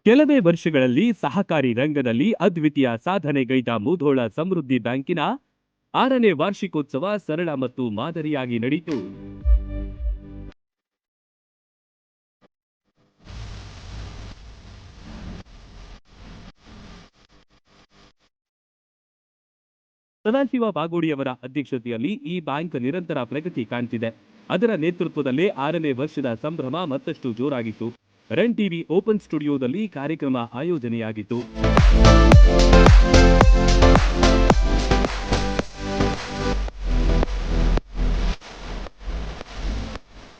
ಕೆಲವೇ ವರ್ಷಗಳಲ್ಲಿ ಸಹಕಾರಿ ರಂಗದಲ್ಲಿ ಅದ್ವಿತೀಯ ಸಾಧನೆಗೈದ ಮುಧೋಳ ಸಮೃದ್ಧಿ ಬ್ಯಾಂಕಿನ 6ನೇ ವಾರ್ಷಿಕೋತ್ಸವ ಸರಳ ಮತ್ತು ಮಾದರಿಯಾಗಿ ನಡೆಯಿತು. ಸದಾಶಿವ ಬಾಗೋಡಿಯವರ ಅಧ್ಯಕ್ಷತೆಯಲ್ಲಿ ಈ ಬ್ಯಾಂಕ್ ನಿರಂತರ ಪ್ರಗತಿ ಕಾಣ್ತಿದೆ. ಅದರ ನೇತೃತ್ವದಲ್ಲೇ 6ನೇ ವರ್ಷದ ಸಂಭ್ರಮ ಮತ್ತಷ್ಟು ಜೋರಾಗಿತ್ತು. ರನ್ ಟಿವಿ ಓಪನ್ ಸ್ಟುಡಿಯೋದಲ್ಲಿ ಕಾರ್ಯಕ್ರಮ ಆಯೋಜನೆಯಾಗಿತ್ತು.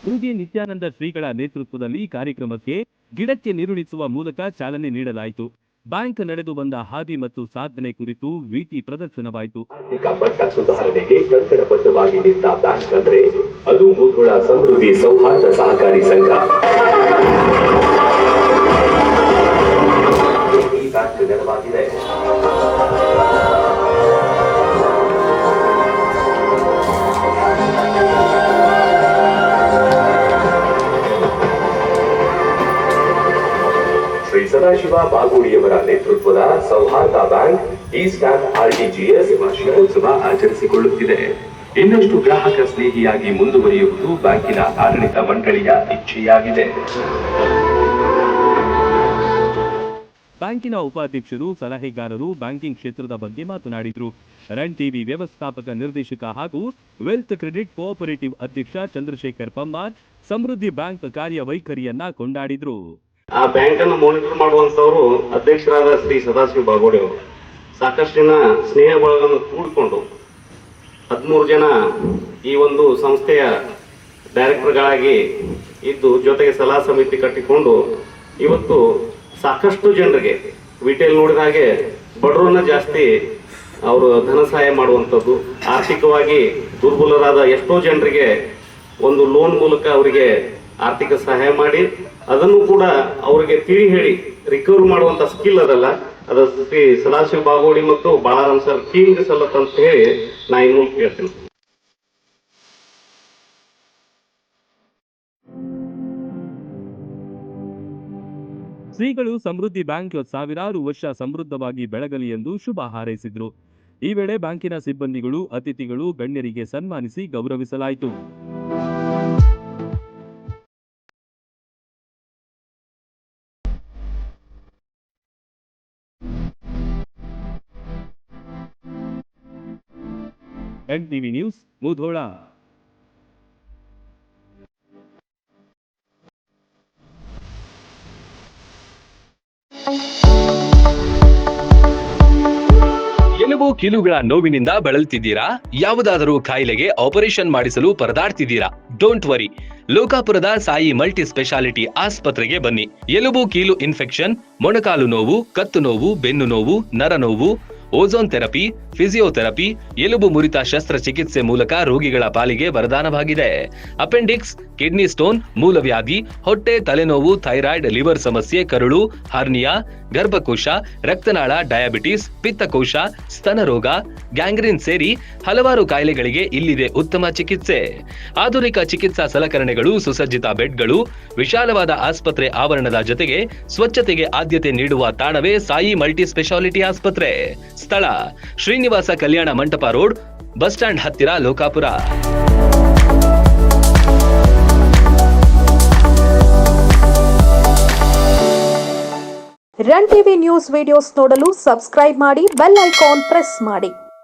ಗುರುಜಿ ನಿತ್ಯಾನಂದ ಶ್ರೀಗಳ ನೇತೃತ್ವದಲ್ಲಿ ಕಾರ್ಯಕ್ರಮಕ್ಕೆ ಗಿಡಕ್ಕೆ ನೀರುಣಿಸುವ ಮೂಲಕ ಚಾಲನೆ ನೀಡಲಾಯಿತು. ಬ್ಯಾಂಕ್ ನಡೆದು ಬಂದ ಹಾದಿ ಮತ್ತು ಸಾಧನೆ ಕುರಿತು ವೀಟಿ ಪ್ರದರ್ಶನವಾಯಿತು. ಸುಧಾರಣೆಗೆ ಕಟ್ಟಡಬದ್ಧವಾಗಿ ನಿಂತ ಬ್ಯಾಂಕ್ ಅಂದ್ರೆ ಅದು ಮುಧೋಳ ಸಮೃದ್ಧಿ ಸೌಹಾರ್ದ ಸಹಕಾರಿ ಸಂಘ. ಈ ಬ್ಯಾಂಕ್ ನೆರವಾಗಿದೆ. ಶ್ರೀ ಸದಾಶಿವ ಬಾಗೋಡಿಯವರ ನೇತೃತ್ವದ ಸೌಹಾರ್ದ ಬ್ಯಾಂಕ್ ಈಸ್ಟ್ ಆಫ್ ಆರ್ಟಿಜಿಎಸ್ ವಾರ್ಷಿಕೋತ್ಸವ ಆಚರಿಸಿಕೊಳ್ಳುತ್ತಿದೆ. ಇನ್ನಷ್ಟು ಗ್ರಾಹಕ ಸ್ನೇಹಿಯಾಗಿ ಮುಂದುವರಿಯುವುದು ಬ್ಯಾಂಕಿನ ಆಡಳಿತ ಮಂಡಳಿಯ ಇಚ್ಛೆಯಾಗಿದೆ. ಬ್ಯಾಂಕಿನ ಉಪಾಧ್ಯಕ್ಷರು, ಸಲಹೆಗಾರರು ಬ್ಯಾಂಕಿಂಗ್ ಕ್ಷೇತ್ರದ ಬಗ್ಗೆ ಮಾತನಾಡಿದರು. ರನ್ ಟಿವಿ ವ್ಯವಸ್ಥಾಪಕ ನಿರ್ದೇಶಕ ಹಾಗೂ ವೆಲ್ತ್ ಕ್ರೆಡಿಟ್ ಕೋಆಪರೇಟಿವ್ ಅಧ್ಯಕ್ಷ ಚಂದ್ರಶೇಖರ್ ಪಮ್ಮಾರ್ ಸಮೃದ್ಧಿ ಬ್ಯಾಂಕ್ ಕಾರ್ಯವೈಖರಿಯನ್ನ ಕೊಂಡಾಡಿದ್ರು. ಆ ಬ್ಯಾಂಕ್ ಅನ್ನು ಮಾನಿಟರ್ ಮಾಡುವಂತವರು ಅಧ್ಯಕ್ಷರಾದ ಶ್ರೀ ಸದಾಶಿವ ಬಾಗೋಡಿ ಅವರು ಸಾಕಷ್ಟು ಜನ ಸ್ನೇಹ ಬಳಗವನ್ನು ಕೂಡಿಕೊಂಡು 13 ಜನ ಈ ಒಂದು ಸಂಸ್ಥೆಯ ಡೈರೆಕ್ಟರ್ಗಳಾಗಿ ಇದ್ದು ಜೊತೆಗೆ ಸಲಹಾ ಸಮಿತಿ ಕಟ್ಟಿಕೊಂಡು ಇವತ್ತು ಸಾಕಷ್ಟು ಜನರಿಗೆ ವಿಟೇಲ್ ನೋಡಿದ ಹಾಗೆ ಬಡವರನ್ನ ಜಾಸ್ತಿ ಅವರು ಧನ ಸಹಾಯ ಮಾಡುವಂಥದ್ದು, ಆರ್ಥಿಕವಾಗಿ ದುರ್ಬಲರಾದ ಎಷ್ಟೋ ಜನರಿಗೆ ಒಂದು ಲೋನ್ ಮೂಲಕ ಅವರಿಗೆ ಆರ್ಥಿಕ ಸಹಾಯ ಮಾಡಿ ಅದನ್ನು ಕೂಡ ಅವರಿಗೆ ತಿಳಿ ಹೇಳಿ ರಿಕವರ್ ಮಾಡುವಂತ ಸ್ಕಿಲ್ ಅದಲ್ಲ, ಅದು ಶ್ರೀ ಸದಾಶಿವ ಬಾಗೋಡಿ ಮತ್ತು ಬಾಳಾರಾಮ್ ಸರ್ ಟೀಮ್ ಸಲ್ಲತ್ ಅಂತ ಹೇಳಿ ನಾ ಈ ಮೂಲಕ ಹೇಳ್ತೀನಿ. ಶ್ರೀಗಳು ಸಮೃದ್ಧಿ ಬ್ಯಾಂಕ್ ಸಾವಿರಾರು ವರ್ಷ ಸಮೃದ್ಧವಾಗಿ ಬೆಳಗಲಿ ಎಂದು ಶುಭ ಹಾರೈಸಿದ್ರು. ಈ ವೇಳೆ ಬ್ಯಾಂಕಿನ ಸಿಬ್ಬಂದಿಗಳು, ಅತಿಥಿಗಳು, ಗಣ್ಯರಿಗೆ ಸನ್ಮಾನಿಸಿ ಗೌರವಿಸಲಾಯಿತು. Run TV news, Mudhol. ಎಲುಬು ಕೀಲುಗಳ ನೋವಿನಿಂದ ಬಳಲ್ತಿದ್ದೀರಾ? ಯಾವುದಾದರೂ ಕಾಯಿಲೆಗೆ ಆಪರೇಷನ್ ಮಾಡಿಸಲು ಪರದಾಡ್ತಿದ್ದೀರಾ? ಡೋಂಟ್ ವರಿ, ಲೋಕಾಪುರದ ಸಾಯಿ ಮಲ್ಟಿ ಸ್ಪೆಷಾಲಿಟಿ ಆಸ್ಪತ್ರೆಗೆ ಬನ್ನಿ. ಎಲುಬು ಕೀಲು ಇನ್ಫೆಕ್ಷನ್, ಮೊಣಕಾಲು ನೋವು, ಕತ್ತು ನೋವು, ಬೆನ್ನು ನೋವು, ನರ ನೋವು, ಓಝೋನ್ ಥೆರಪಿ, ಫಿಸಿಯೋಥೆರಪಿ, ಎಲುಬು ಮುರಿತ ಶಸ್ತ್ರಚಿಕಿತ್ಸೆ ಮೂಲಕ ರೋಗಿಗಳ ಪಾಲಿಗೆ ವರದಾನವಾಗಿದೆ. ಅಪೆಂಡಿಕ್ಸ್, ಕಿಡ್ನಿ ಸ್ಟೋನ್, ಮೂಲವ್ಯಾಧಿ, ಹೊಟ್ಟೆ, ತಲೆನೋವು, ಥೈರಾಯ್ಡ್, ಲಿವರ್ ಸಮಸ್ಯೆ, ಕರುಳು, ಹರ್ನಿಯಾ, ಗರ್ಭಕೋಶ, ರಕ್ತನಾಳ, ಡಯಾಬಿಟಿಸ್, ಪಿತ್ತಕೋಶ, ಸ್ತನ ರೋಗ, ಗ್ಯಾಂಗ್ರೀನ್ ಸೇರಿ ಹಲವಾರು ಕಾಯಿಲೆಗಳಿಗೆ ಇಲ್ಲಿದೆ ಉತ್ತಮ ಚಿಕಿತ್ಸೆ. ಆಧುನಿಕ ಚಿಕಿತ್ಸಾ ಸಲಕರಣೆಗಳು, ಸುಸಜ್ಜಿತ ಬೆಡ್ಗಳು, ವಿಶಾಲವಾದ ಆಸ್ಪತ್ರೆ ಆವರಣದ ಜೊತೆಗೆ ಸ್ವಚ್ಛತೆಗೆ ಆದ್ಯತೆ ನೀಡುವ ತಾಣವೇ ಸಾಯಿ ಮಲ್ಟಿ ಸ್ಪೆಷಾಲಿಟಿ ಆಸ್ಪತ್ರೆ. ಸ್ಥಳ: Srinivasa Kalyana Mantapa road, bus stand ಹತ್ತಿರ, Lokapur. Run TV news videos ನೋಡಲು ಸಬ್ಸ್ಕ್ರೈಬ್ ಮಾಡಿ, ಬೆಲ್ ಐಕಾನ್ ಪ್ರೆಸ್ ಮಾಡಿ.